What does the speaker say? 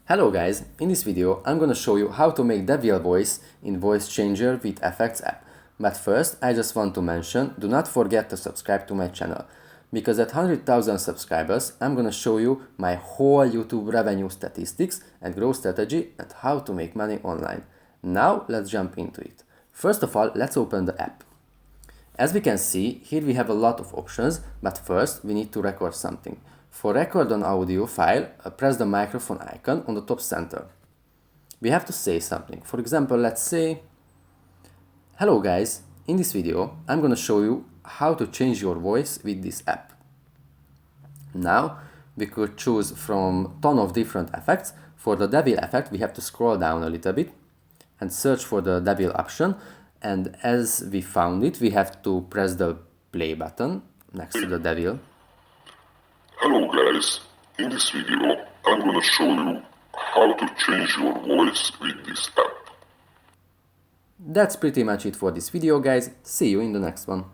Hello guys, in this video I'm gonna show you how to make Devil voice in Voice Changer with Effects app. But first I just want to mention, do not forget to subscribe to my channel, because at 100,000 subscribers I'm gonna show you my whole YouTube revenue statistics and growth strategy and how to make money online. Now let's jump into it. First of all, let's open the app. As we can see, here we have a lot of options, but first we need to record something. For record an audio file, press the microphone icon on the top center. We have to say something. For example, let's say, hello guys, in this video I'm gonna show you how to change your voice with this app. Now we could choose from ton of different effects. For the Devil effect we have to scroll down a little bit and search for the Devil option, and as we found it we have to press the play button next to the Devil. Hello guys, in this video I'm gonna show you how to change your voice with this app. That's pretty much it for this video guys, see you in the next one.